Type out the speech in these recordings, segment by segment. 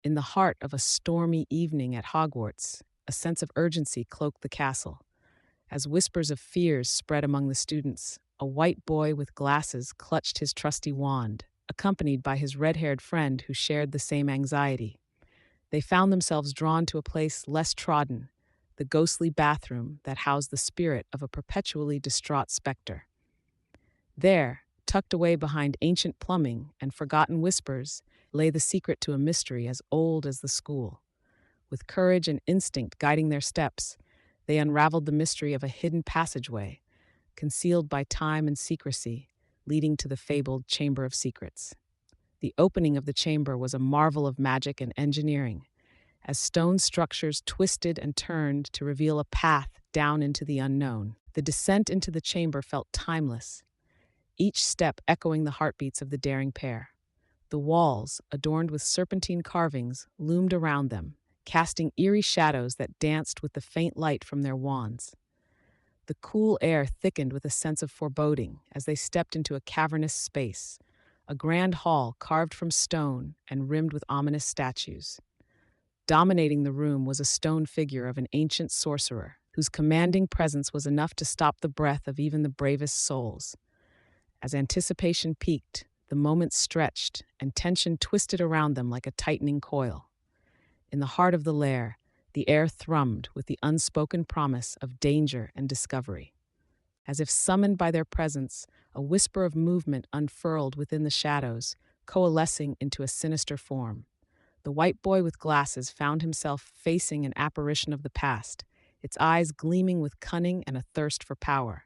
In the heart of a stormy evening at Hogwarts, a sense of urgency cloaked the castle. As whispers of fears spread among the students, a white boy with glasses clutched his trusty wand, accompanied by his red-haired friend who shared the same anxiety. They found themselves drawn to a place less trodden, the ghostly bathroom that housed the spirit of a perpetually distraught specter. There, tucked away behind ancient plumbing and forgotten whispers, lay the secret to a mystery as old as the school. With courage and instinct guiding their steps, they unraveled the mystery of a hidden passageway, concealed by time and secrecy, leading to the fabled Chamber of Secrets. The opening of the chamber was a marvel of magic and engineering, as stone structures twisted and turned to reveal a path down into the unknown. The descent into the chamber felt timeless, each step echoing the heartbeats of the daring pair. The walls, adorned with serpentine carvings, loomed around them, casting eerie shadows that danced with the faint light from their wands. The cool air thickened with a sense of foreboding as they stepped into a cavernous space, a grand hall carved from stone and rimmed with ominous statues. Dominating the room was a stone figure of an ancient sorcerer, whose commanding presence was enough to stop the breath of even the bravest souls. As anticipation peaked, the moments stretched, and tension twisted around them like a tightening coil. In the heart of the lair, the air thrummed with the unspoken promise of danger and discovery. As if summoned by their presence, a whisper of movement unfurled within the shadows, coalescing into a sinister form. The white boy with glasses found himself facing an apparition of the past, its eyes gleaming with cunning and a thirst for power.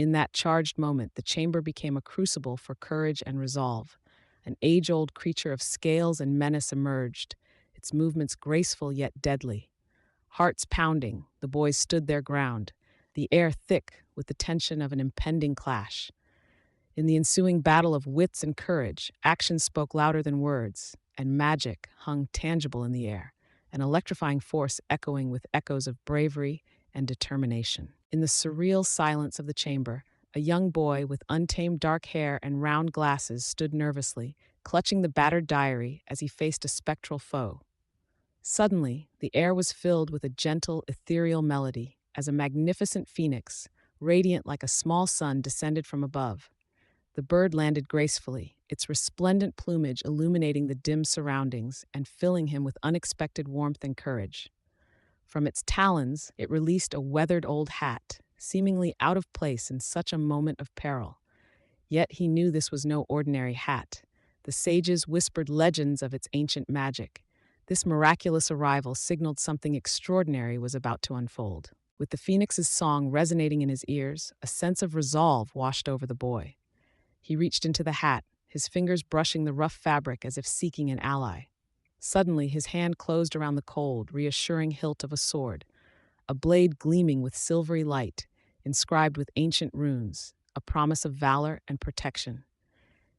In that charged moment, the chamber became a crucible for courage and resolve. An age-old creature of scales and menace emerged, its movements graceful yet deadly. Hearts pounding, the boys stood their ground, the air thick with the tension of an impending clash. In the ensuing battle of wits and courage, action spoke louder than words, and magic hung tangible in the air, an electrifying force echoing with echoes of bravery and determination. In the surreal silence of the chamber, a young boy with untamed dark hair and round glasses stood nervously, clutching the battered diary as he faced a spectral foe. Suddenly, the air was filled with a gentle, ethereal melody as a magnificent phoenix, radiant like a small sun, descended from above. The bird landed gracefully, its resplendent plumage illuminating the dim surroundings and filling him with unexpected warmth and courage. From its talons, it released a weathered old hat, seemingly out of place in such a moment of peril. Yet he knew this was no ordinary hat. The sages whispered legends of its ancient magic. This miraculous arrival signaled something extraordinary was about to unfold. With the phoenix's song resonating in his ears, a sense of resolve washed over the boy. He reached into the hat, his fingers brushing the rough fabric as if seeking an ally. Suddenly, his hand closed around the cold, reassuring hilt of a sword, a blade gleaming with silvery light, inscribed with ancient runes, a promise of valor and protection.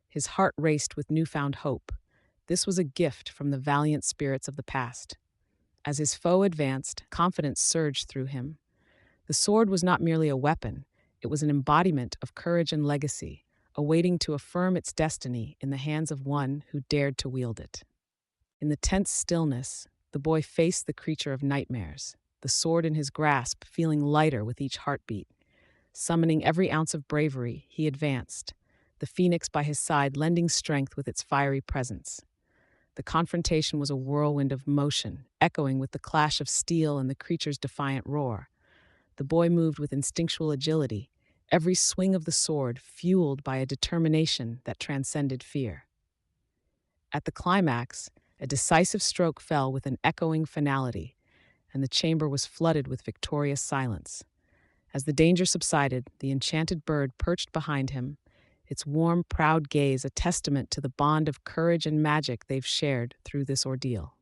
His heart raced with newfound hope. This was a gift from the valiant spirits of the past. As his foe advanced, confidence surged through him. The sword was not merely a weapon, it was an embodiment of courage and legacy, awaiting to affirm its destiny in the hands of one who dared to wield it. In the tense stillness, the boy faced the creature of nightmares, the sword in his grasp feeling lighter with each heartbeat. Summoning every ounce of bravery, he advanced, the phoenix by his side lending strength with its fiery presence. The confrontation was a whirlwind of motion, echoing with the clash of steel and the creature's defiant roar. The boy moved with instinctual agility, every swing of the sword fueled by a determination that transcended fear. At the climax, a decisive stroke fell with an echoing finality, and the chamber was flooded with victorious silence. As the danger subsided, the enchanted bird perched behind him, its warm, proud gaze a testament to the bond of courage and magic they've shared through this ordeal.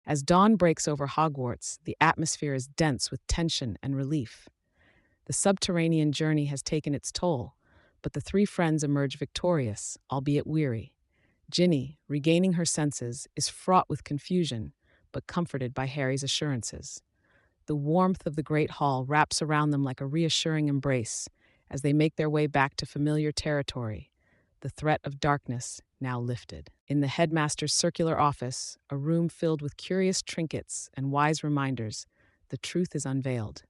As dawn breaks over Hogwarts, the atmosphere is dense with tension and relief. The subterranean journey has taken its toll, but the three friends emerge victorious, albeit weary. Ginny, regaining her senses, is fraught with confusion, but comforted by Harry's assurances. The warmth of the great hall wraps around them like a reassuring embrace as they make their way back to familiar territory, the threat of darkness now lifted. In the headmaster's circular office, a room filled with curious trinkets and wise reminders, the truth is unveiled.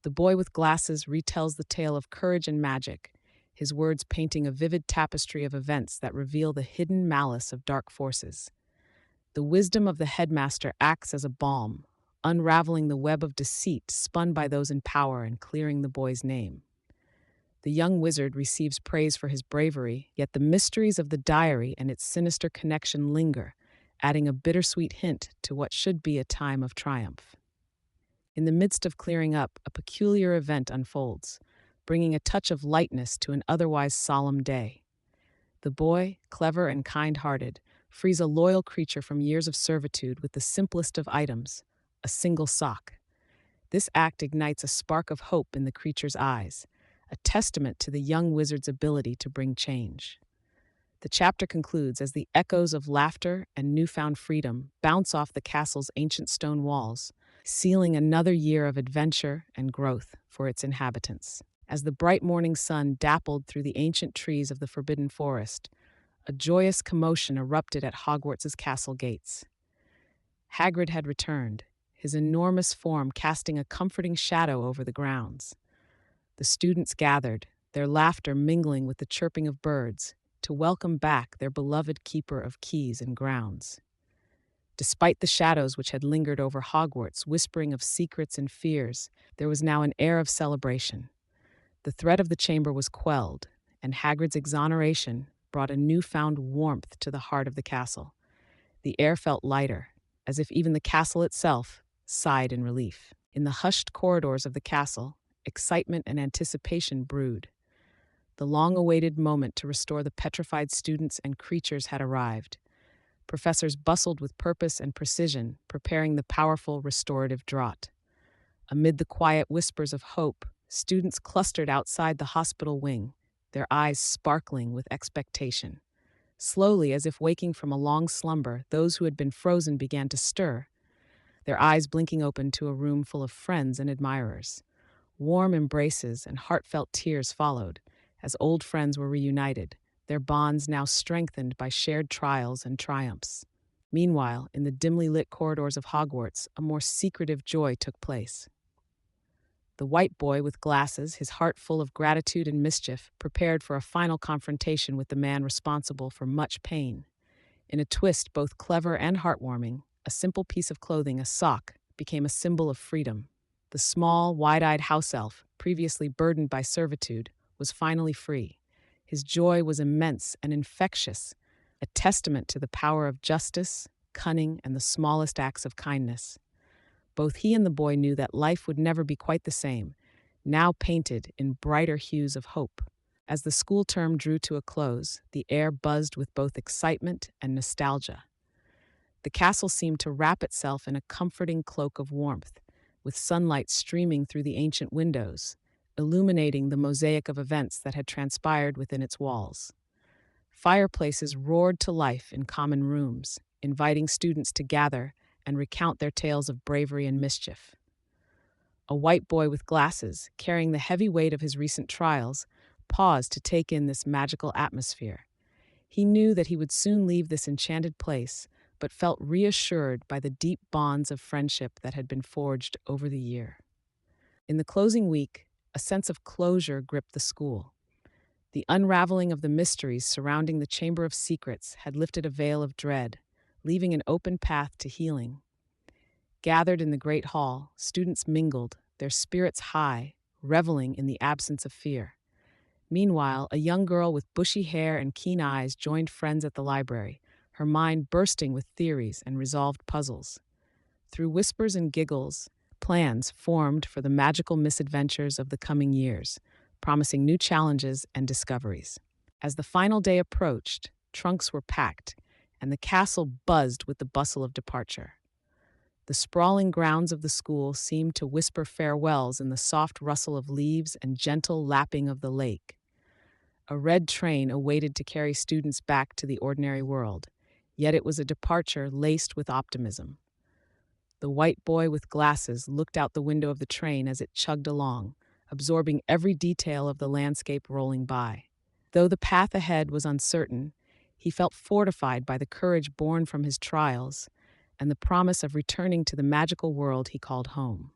The boy with glasses retells the tale of courage and magic, his words painting a vivid tapestry of events that reveal the hidden malice of dark forces. The wisdom of the headmaster acts as a balm, unraveling the web of deceit spun by those in power and clearing the boy's name. The young wizard receives praise for his bravery, yet the mysteries of the diary and its sinister connection linger, adding a bittersweet hint to what should be a time of triumph. In the midst of clearing up, a peculiar event unfolds, bringing a touch of lightness to an otherwise solemn day. The boy, clever and kind-hearted, frees a loyal creature from years of servitude with the simplest of items, a single sock. This act ignites a spark of hope in the creature's eyes, a testament to the young wizard's ability to bring change. The chapter concludes as the echoes of laughter and newfound freedom bounce off the castle's ancient stone walls, sealing another year of adventure and growth for its inhabitants. As the bright morning sun dappled through the ancient trees of the Forbidden Forest, a joyous commotion erupted at Hogwarts's castle gates. Hagrid had returned, his enormous form casting a comforting shadow over the grounds. The students gathered, their laughter mingling with the chirping of birds, to welcome back their beloved keeper of keys and grounds. Despite the shadows which had lingered over Hogwarts, whispering of secrets and fears, there was now an air of celebration. The threat of the chamber was quelled, and Hagrid's exoneration brought a newfound warmth to the heart of the castle. The air felt lighter, as if even the castle itself sighed in relief. In the hushed corridors of the castle, excitement and anticipation brewed. The long-awaited moment to restore the petrified students and creatures had arrived. Professors bustled with purpose and precision, preparing the powerful restorative draught. Amid the quiet whispers of hope, students clustered outside the hospital wing, their eyes sparkling with expectation. Slowly, as if waking from a long slumber, those who had been frozen began to stir, their eyes blinking open to a room full of friends and admirers. Warm embraces and heartfelt tears followed, as old friends were reunited, their bonds now strengthened by shared trials and triumphs. Meanwhile, in the dimly lit corridors of Hogwarts, a more secretive joy took place. The white boy with glasses, his heart full of gratitude and mischief, prepared for a final confrontation with the man responsible for much pain. In a twist both clever and heartwarming, a simple piece of clothing, a sock, became a symbol of freedom. The small, wide-eyed house elf, previously burdened by servitude, was finally free. His joy was immense and infectious, a testament to the power of justice, cunning, and the smallest acts of kindness. Both he and the boy knew that life would never be quite the same, now painted in brighter hues of hope. As the school term drew to a close, the air buzzed with both excitement and nostalgia. The castle seemed to wrap itself in a comforting cloak of warmth, with sunlight streaming through the ancient windows, illuminating the mosaic of events that had transpired within its walls. Fireplaces roared to life in common rooms, inviting students to gather and recount their tales of bravery and mischief. A white boy with glasses, carrying the heavy weight of his recent trials, paused to take in this magical atmosphere. He knew that he would soon leave this enchanted place, but felt reassured by the deep bonds of friendship that had been forged over the year. In the closing week, a sense of closure gripped the school. The unraveling of the mysteries surrounding the Chamber of Secrets had lifted a veil of dread, leaving an open path to healing. Gathered in the great hall, students mingled, their spirits high, reveling in the absence of fear. Meanwhile, a young girl with bushy hair and keen eyes joined friends at the library, her mind bursting with theories and resolved puzzles. Through whispers and giggles, plans formed for the magical misadventures of the coming years, promising new challenges and discoveries. As the final day approached, trunks were packed, and the castle buzzed with the bustle of departure. The sprawling grounds of the school seemed to whisper farewells in the soft rustle of leaves and gentle lapping of the lake. A red train awaited to carry students back to the ordinary world, yet it was a departure laced with optimism. The white boy with glasses looked out the window of the train as it chugged along, absorbing every detail of the landscape rolling by. Though the path ahead was uncertain, He felt fortified by the courage born from his trials and the promise of returning to the magical world he called home.